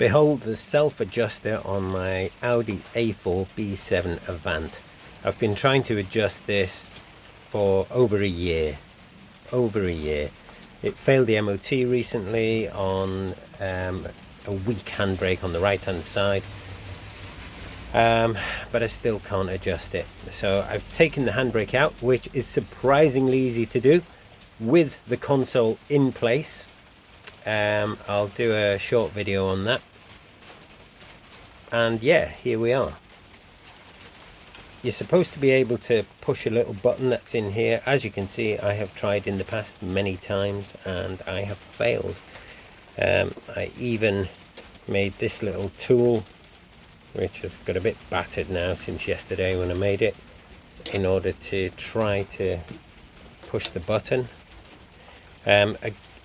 Behold the self-adjuster on my Audi A4 B7 Avant. I've been trying to adjust this for over a year. It failed the MOT recently on a weak handbrake on the right hand side, but I still can't adjust it. So I've taken the handbrake out, which is surprisingly easy to do with the console in place. I'll do a short video on that. And yeah, here we are. You're supposed to be able to push a little button that's in here. As you can see, I have tried in the past many times and I have failed. I even made this little tool, which has got a bit battered now since yesterday when I made it, in order to try to push the button.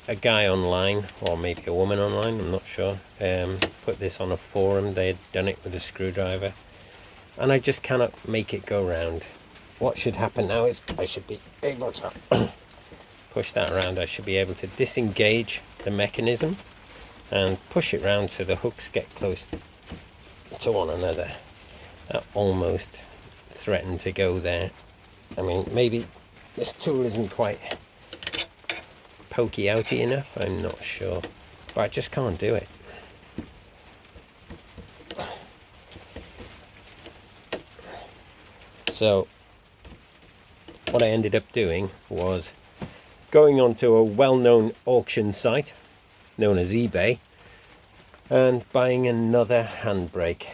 A guy online, or maybe a woman online, I'm not sure, put this on a forum. They had done it with a screwdriver and I just cannot make it go round. What should happen now is I should be able to push that around. I should be able to disengage the mechanism and push it round so the hooks get close to one another. I almost threatened to go there. I mean, maybe this tool isn't quite pokey outy enough, I'm not sure, but I just can't do it. So what I ended up doing was going onto a well-known auction site known as eBay and buying another handbrake,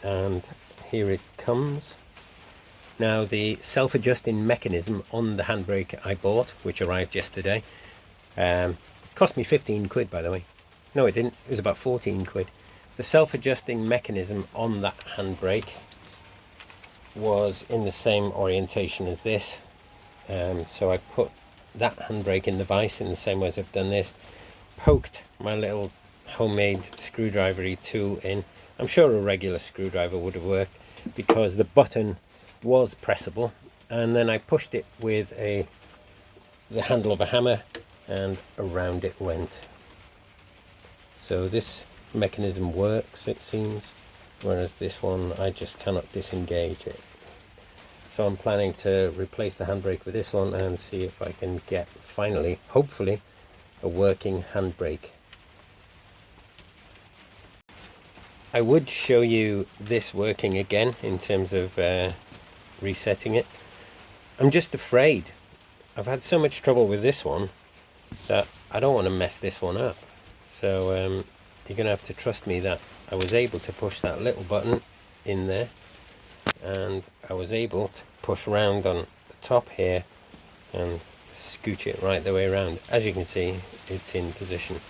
and here it comes. Now, the self-adjusting mechanism on the handbrake I bought, which arrived yesterday, cost me 15 quid, by the way. No, it didn't. It was about 14 quid. The self-adjusting mechanism on that handbrake was in the same orientation as this. So I put that handbrake in the vise in the same way as I've done this, poked my little homemade screwdriver-y tool in. I'm sure a regular screwdriver would have worked because the button was pressable, and then I pushed it with the handle of a hammer and around it went. So this mechanism works, it seems, whereas this one I just cannot disengage it. So I'm planning to replace the handbrake with this one and see if I can get, finally, hopefully, a working handbrake. I would show you this working again in terms of resetting it. I'm just afraid. I've had so much trouble with this one that I don't want to mess this one up. So you're gonna have to trust me that I was able to push that little button in there, and I was able to push around on the top here and scooch it right the way around. As you can see, it's in position.